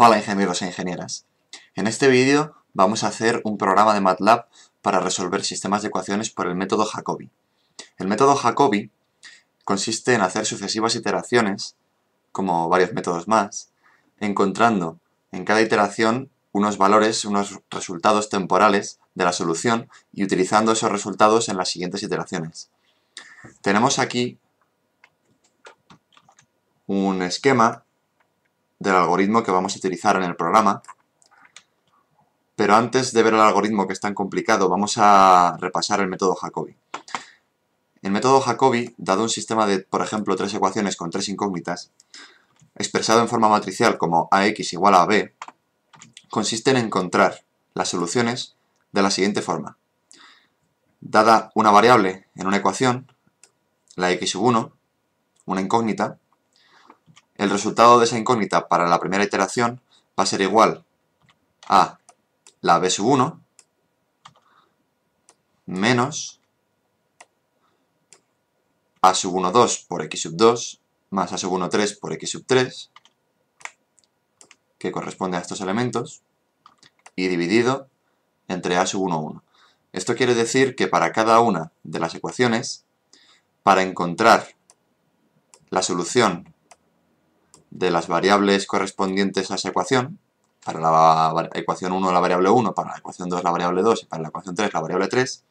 Hola ingenieros e ingenieras. En este vídeo vamos a hacer un programa de MATLAB para resolver sistemas de ecuaciones por el método Jacobi. El método Jacobi consiste en hacer sucesivas iteraciones, como varios métodos más, encontrando en cada iteración unos valores, unos resultados temporales de la solución y utilizando esos resultados en las siguientes iteraciones. Tenemos aquí un esquema del algoritmo que vamos a utilizar en el programa, pero antes de ver el algoritmo, que es tan complicado, vamos a repasar el método Jacobi. El método Jacobi, dado un sistema de, por ejemplo, tres ecuaciones con tres incógnitas, expresado en forma matricial como AX igual a B, consiste en encontrar las soluciones de la siguiente forma. Dada una variable en una ecuación, la x1, una incógnita, el resultado de esa incógnita para la primera iteración va a ser igual a la b1 menos a12 por x2 más a13 por x3, que corresponde a estos elementos, y dividido entre a11. Esto quiere decir que para cada una de las ecuaciones, para encontrar la solución de las variables correspondientes a esa ecuación, para la ecuación 1 la variable 1, para la ecuación 2 la variable 2 y para la ecuación 3 la variable 3,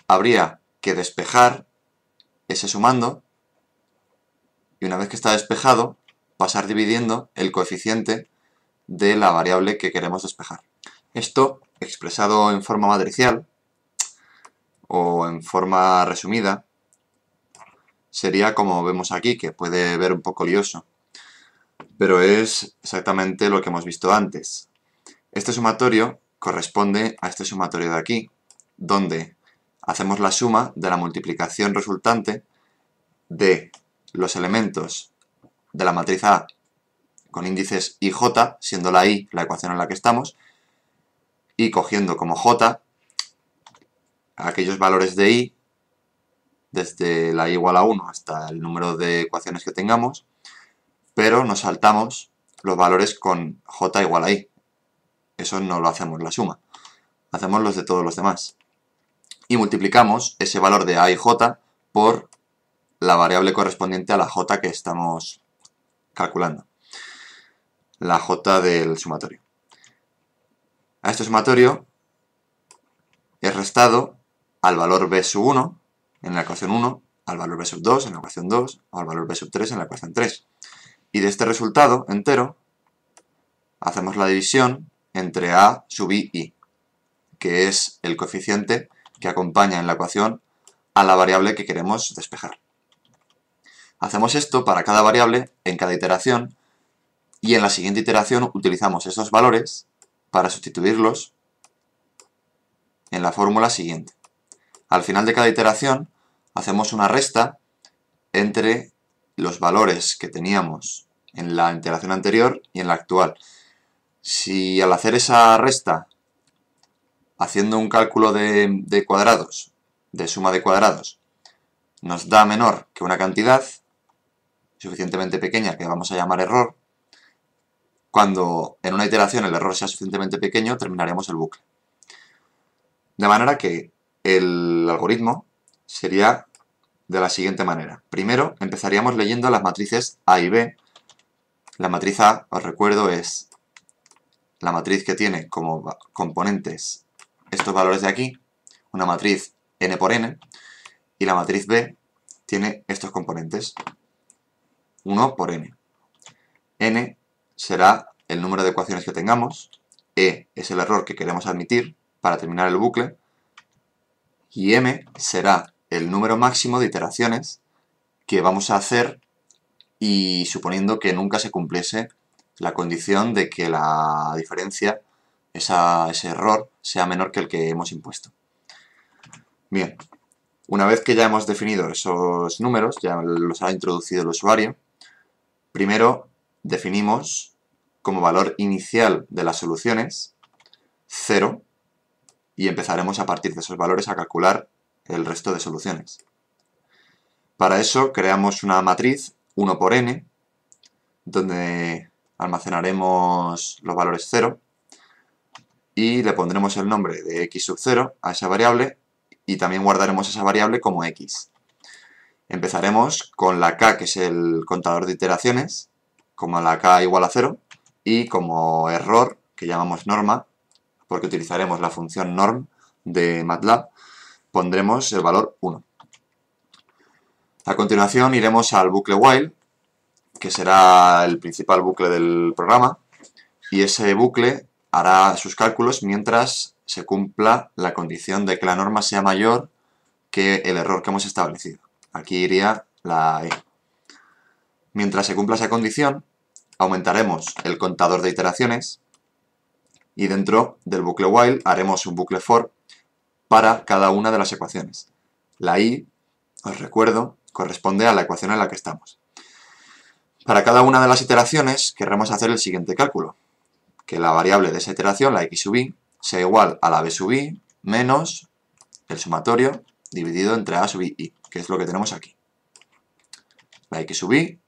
habría que despejar ese sumando y una vez que está despejado, pasar dividiendo el coeficiente de la variable que queremos despejar. Esto, expresado en forma matricial o en forma resumida, sería como vemos aquí, que puede ver un poco lioso, pero es exactamente lo que hemos visto antes. Este sumatorio corresponde a este sumatorio de aquí, donde hacemos la suma de la multiplicación resultante de los elementos de la matriz A con índices i, j, siendo la i la ecuación en la que estamos, y cogiendo como j aquellos valores de i, desde la i igual a 1 hasta el número de ecuaciones que tengamos, pero nos saltamos los valores con j igual a i. Eso no lo hacemos la suma, hacemos los de todos los demás. Y multiplicamos ese valor de a y j por la variable correspondiente a la j que estamos calculando, la j del sumatorio. A este sumatorio es restado al valor b1 en la ecuación 1, al valor b2 en la ecuación 2, o al valor b3 en la ecuación 3. Y de este resultado entero hacemos la división entre a sub i, que es el coeficiente que acompaña en la ecuación a la variable que queremos despejar. Hacemos esto para cada variable en cada iteración y en la siguiente iteración utilizamos esos valores para sustituirlos en la fórmula siguiente. Al final de cada iteración hacemos una resta entre los valores que teníamos en la iteración anterior y en la actual. Si al hacer esa resta, haciendo un cálculo de cuadrados, de suma de cuadrados, nos da menor que una cantidad suficientemente pequeña que vamos a llamar error, cuando en una iteración el error sea suficientemente pequeño, terminaremos el bucle. De manera que el algoritmo sería de la siguiente manera. Primero empezaríamos leyendo las matrices A y B. La matriz A, os recuerdo, es la matriz que tiene como componentes estos valores de aquí, una matriz n por n, y la matriz B tiene estos componentes, 1 por n. N será el número de ecuaciones que tengamos, E es el error que queremos admitir para terminar el bucle, y M será el número máximo de iteraciones que vamos a hacer y suponiendo que nunca se cumpliese la condición de que la diferencia, ese error, sea menor que el que hemos impuesto. Bien, una vez que ya hemos definido esos números, ya los ha introducido el usuario, primero definimos como valor inicial de las soluciones 0 y empezaremos a partir de esos valores a calcular el resto de soluciones. Para eso creamos una matriz 1 por n, donde almacenaremos los valores 0 y le pondremos el nombre de x sub 0 a esa variable y también guardaremos esa variable como x. Empezaremos con la k, que es el contador de iteraciones, como la k igual a 0, y como error, que llamamos norma, porque utilizaremos la función norm de MATLAB, pondremos el valor 1. A continuación iremos al bucle while, que será el principal bucle del programa, y ese bucle hará sus cálculos mientras se cumpla la condición de que la norma sea mayor que el error que hemos establecido. Aquí iría la E. Mientras se cumpla esa condición, aumentaremos el contador de iteraciones y dentro del bucle while haremos un bucle for para cada una de las ecuaciones. La I, os recuerdo, corresponde a la ecuación en la que estamos. Para cada una de las iteraciones querremos hacer el siguiente cálculo: que la variable de esa iteración, la x sub i, sea igual a la b sub i menos el sumatorio dividido entre a sub i, que es lo que tenemos aquí. La x sub i,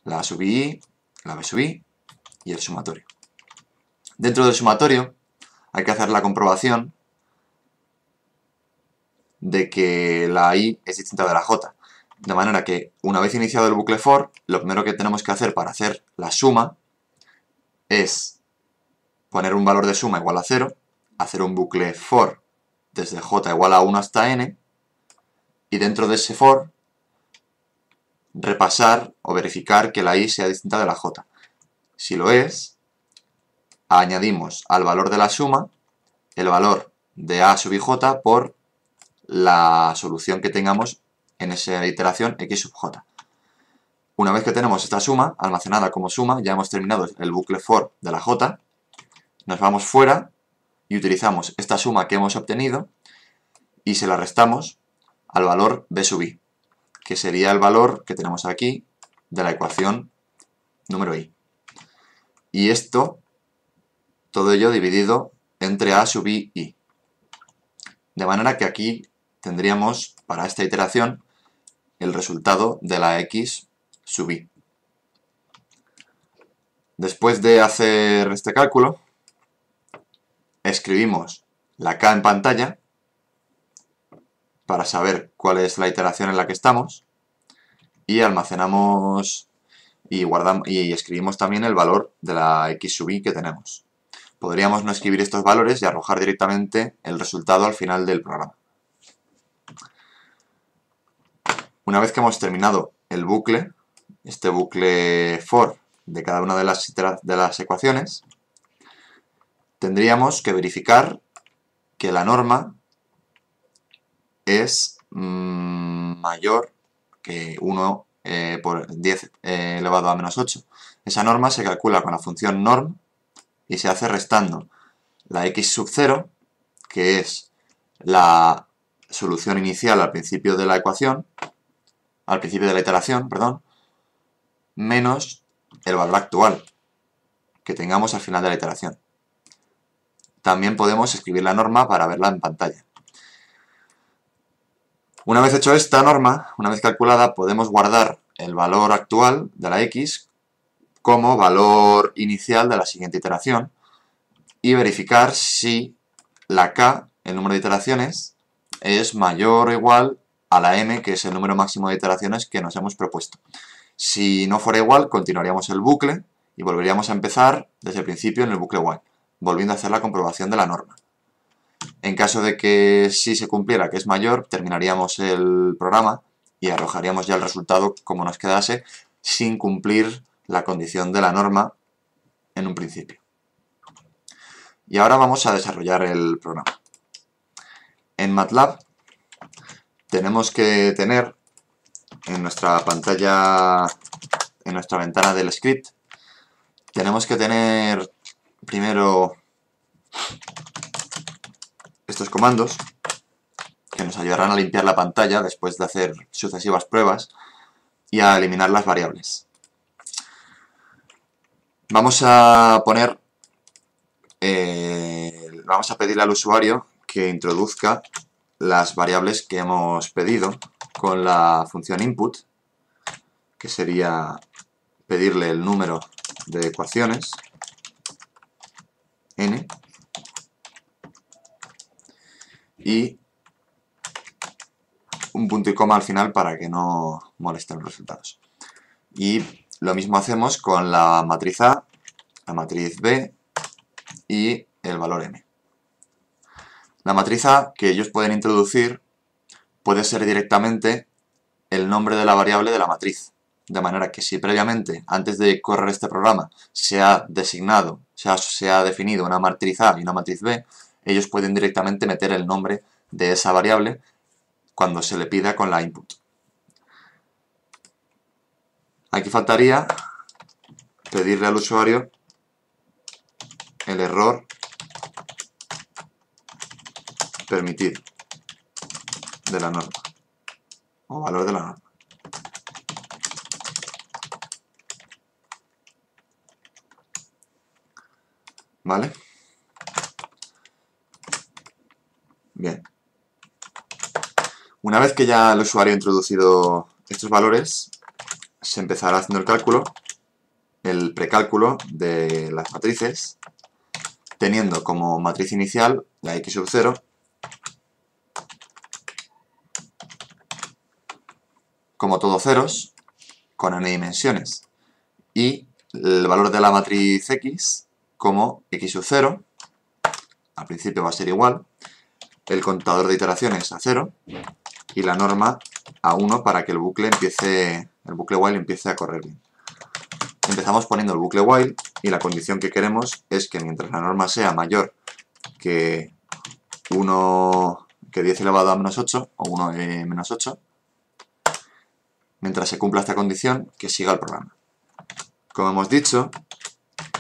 la a sub i, la b sub i y el sumatorio. Dentro del sumatorio hay que hacer la comprobación de que la i es distinta de la j. De manera que, una vez iniciado el bucle for, lo primero que tenemos que hacer para hacer la suma es poner un valor de suma igual a 0, hacer un bucle for desde j igual a 1 hasta n, y dentro de ese for repasar o verificar que la i sea distinta de la j. Si lo es, añadimos al valor de la suma el valor de a sub ij por la solución que tengamos en esa iteración x sub j. Una vez que tenemos esta suma almacenada como suma, ya hemos terminado el bucle for de la j, nos vamos fuera y utilizamos esta suma que hemos obtenido y se la restamos al valor b sub i, que sería el valor que tenemos aquí de la ecuación número i. Y esto, todo ello dividido entre a sub i. De manera que aquí tendríamos para esta iteración el resultado de la x sub i. Después de hacer este cálculo, escribimos la k en pantalla para saber cuál es la iteración en la que estamos y almacenamos y guardamos y escribimos también el valor de la x sub i que tenemos. Podríamos no escribir estos valores y arrojar directamente el resultado al final del programa. Una vez que hemos terminado el bucle, este bucle for de cada una de las ecuaciones, tendríamos que verificar que la norma es mayor que 1 por 10 elevado a menos 8. Esa norma se calcula con la función norm y se hace restando la x sub 0, que es la solución inicial al principio de la ecuación, al principio de la iteración, perdón, menos el valor actual que tengamos al final de la iteración. También podemos escribir la norma para verla en pantalla. Una vez hecho esta norma, una vez calculada, podemos guardar el valor actual de la x como valor inicial de la siguiente iteración y verificar si la k, el número de iteraciones, es mayor o igual a la m, que es el número máximo de iteraciones que nos hemos propuesto. Si no fuera igual, continuaríamos el bucle y volveríamos a empezar desde el principio en el bucle while, volviendo a hacer la comprobación de la norma. En caso de que sí se cumpliera que es mayor, terminaríamos el programa y arrojaríamos ya el resultado como nos quedase, sin cumplir la condición de la norma en un principio. Y ahora vamos a desarrollar el programa. En MATLAB tenemos que tener en nuestra pantalla, en nuestra ventana del script, tenemos que tener primero estos comandos que nos ayudarán a limpiar la pantalla después de hacer sucesivas pruebas y a eliminar las variables. Vamos a poner, vamos a pedirle al usuario que introduzca las variables que hemos pedido con la función input, que sería pedirle el número de ecuaciones, n, y un punto y coma al final para que no molesten los resultados. Y lo mismo hacemos con la matriz A, la matriz B y el valor m. La matriz A que ellos pueden introducir puede ser directamente el nombre de la variable de la matriz. De manera que si previamente, antes de correr este programa, se ha designado, se ha definido una matriz A y una matriz B, ellos pueden directamente meter el nombre de esa variable cuando se le pida con la input. Aquí faltaría pedirle al usuario el error permitido de la norma o valor de la norma. ¿Vale? Bien. Una vez que ya el usuario ha introducido estos valores, se empezará haciendo el cálculo, el precálculo de las matrices, teniendo como matriz inicial la x sub 0, como todo ceros, con n dimensiones, y el valor de la matriz x como x sub 0, al principio va a ser igual, el contador de iteraciones a 0 y la norma a 1 para que el bucle while empiece a correr bien. Empezamos poniendo el bucle while y la condición que queremos es que mientras la norma sea mayor que 10 elevado a menos 8 o 1 menos 8, mientras se cumpla esta condición, que siga el programa. Como hemos dicho,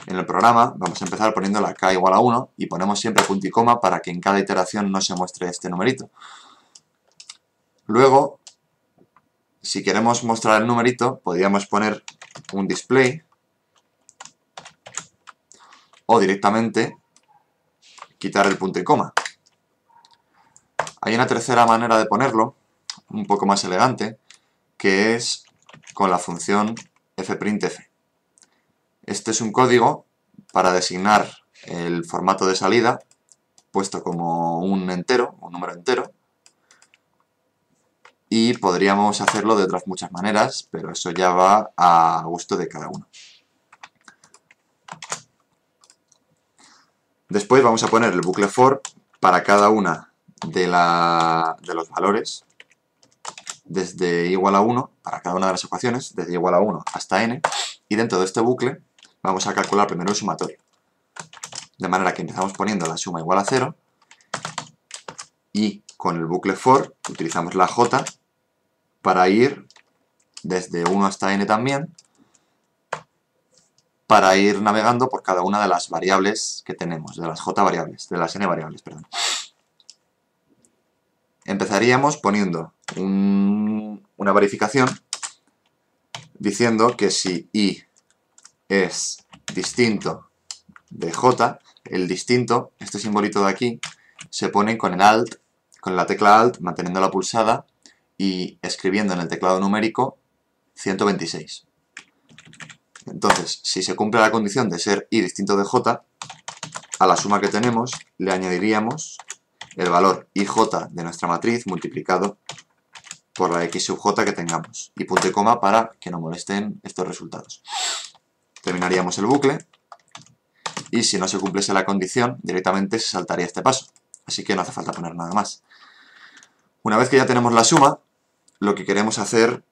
en el programa vamos a empezar poniendo la k igual a 1 y ponemos siempre punto y coma para que en cada iteración no se muestre este numerito. Luego, si queremos mostrar el numerito, podríamos poner un display o directamente quitar el punto y coma. Hay una tercera manera de ponerlo, un poco más elegante, que es con la función fprintf. Este es un código para designar el formato de salida, puesto como un entero, un número entero, y podríamos hacerlo de otras muchas maneras, pero eso ya va a gusto de cada uno. Después vamos a poner el bucle for para cada una de los valores, desde igual a 1, para cada una de las ecuaciones, desde igual a 1 hasta n, y dentro de este bucle vamos a calcular primero el sumatorio. De manera que empezamos poniendo la suma igual a 0, y con el bucle for utilizamos la j para ir desde 1 hasta n también, para ir navegando por cada una de las variables que tenemos, de las j variables, de las n variables, perdón. Empezaríamos poniendo una verificación diciendo que si i es distinto de j, el distinto, este simbolito de aquí, se pone con el alt, con la tecla alt, manteniéndola pulsada y escribiendo en el teclado numérico 126. Entonces, si se cumple la condición de ser i distinto de j, a la suma que tenemos le añadiríamos el valor ij de nuestra matriz multiplicado por la x sub j que tengamos, y punto y coma para que no molesten estos resultados. Terminaríamos el bucle, y si no se cumpliese la condición, directamente se saltaría este paso, así que no hace falta poner nada más. Una vez que ya tenemos la suma, lo que queremos hacer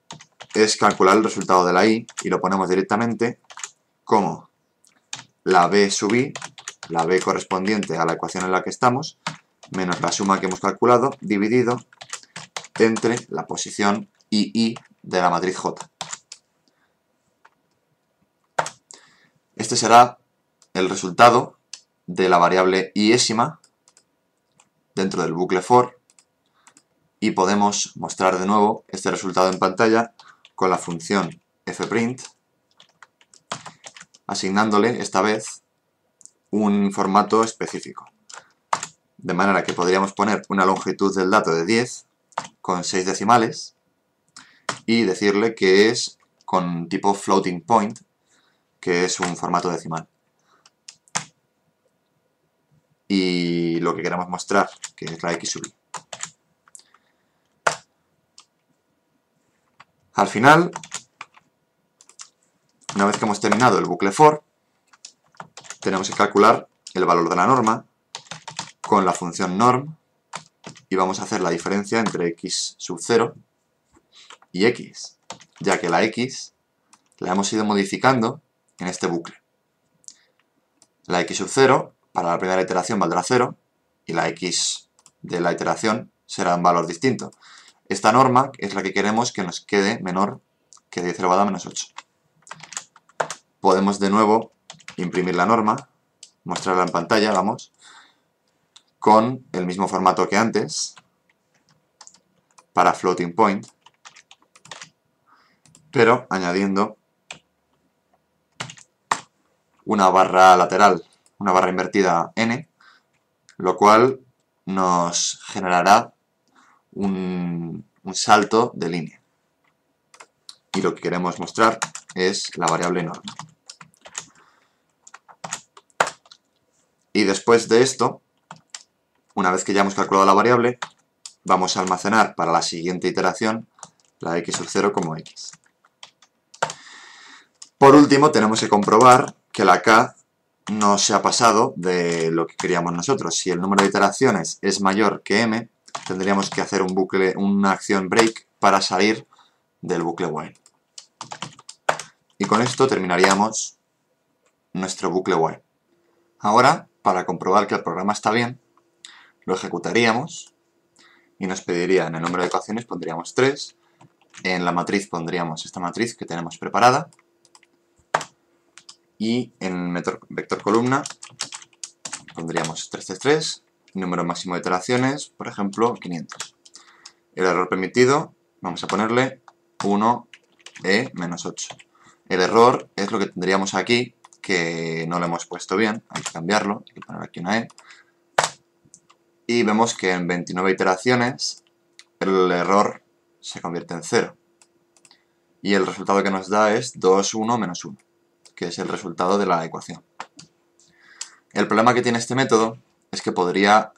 es calcular el resultado de la i, y lo ponemos directamente como la b sub i, la b correspondiente a la ecuación en la que estamos, menos la suma que hemos calculado, dividido entre la posición ii de la matriz j. Este será el resultado de la variable iésima dentro del bucle for, y podemos mostrar de nuevo este resultado en pantalla con la función fprint, asignándole esta vez un formato específico. De manera que podríamos poner una longitud del dato de 10 con 6 decimales y decirle que es con tipo floating point, que es un formato decimal. Y lo que queremos mostrar, que es la x sub i. Al final, una vez que hemos terminado el bucle for, tenemos que calcular el valor de la norma con la función norm y vamos a hacer la diferencia entre x sub 0 y x, ya que la x la hemos ido modificando en este bucle. La x sub 0 para la primera iteración valdrá 0 y la x de la iteración será un valor distinto. Esta norma es la que queremos que nos quede menor que 10 elevado a menos 8. Podemos de nuevo imprimir la norma, mostrarla en pantalla, vamos, con el mismo formato que antes, para floating point, pero añadiendo una barra lateral, una barra invertida n, lo cual nos generará un salto de línea. Y lo que queremos mostrar es la variable norma. Y después de esto, una vez que ya hemos calculado la variable, vamos a almacenar para la siguiente iteración la x sub 0 como x. Por último, tenemos que comprobar que la k no se ha pasado de lo que queríamos nosotros. Si el número de iteraciones es mayor que m, tendríamos que hacer un bucle, una acción break para salir del bucle while. Y con esto terminaríamos nuestro bucle while. Ahora, para comprobar que el programa está bien, lo ejecutaríamos y nos pediría en el número de ecuaciones, pondríamos 3, en la matriz pondríamos esta matriz que tenemos preparada y en vector columna pondríamos 3, 3, 3, número máximo de iteraciones, por ejemplo, 500. El error permitido, vamos a ponerle 1e menos 8. El error es lo que tendríamos aquí, que no lo hemos puesto bien, hay que cambiarlo, hay que poner aquí una e. Y vemos que en 29 iteraciones el error se convierte en 0. Y el resultado que nos da es 2, 1, menos 1, que es el resultado de la ecuación. El problema que tiene este método es que podría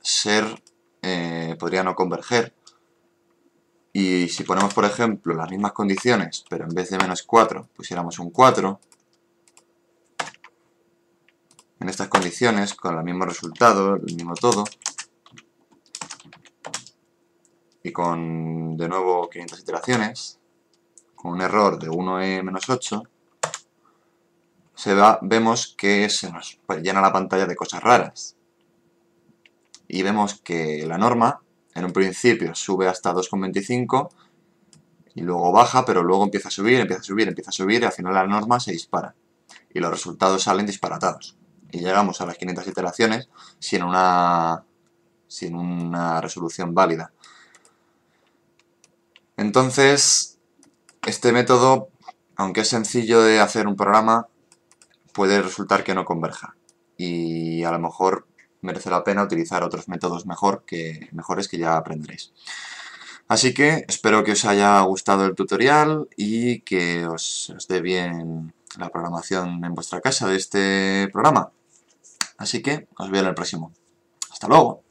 no converger. Y si ponemos, por ejemplo, las mismas condiciones, pero en vez de menos 4 pusiéramos un 4, en estas condiciones, con el mismo resultado, el mismo todo, y con, de nuevo, 500 iteraciones, con un error de 1e menos 8, vemos que se nos llena la pantalla de cosas raras. Y vemos que la norma, en un principio, sube hasta 2,25 y luego baja, pero luego empieza a subir, empieza a subir, empieza a subir y al final la norma se dispara. Y los resultados salen disparatados. Y llegamos a las 500 iteraciones sin una resolución válida. Entonces, este método, aunque es sencillo de hacer un programa, puede resultar que no converja. Y a lo mejor merece la pena utilizar otros métodos mejores que ya aprenderéis. Así que espero que os haya gustado el tutorial y que os dé bien la programación en vuestra casa de este programa. Así que os veo en el próximo. ¡Hasta luego!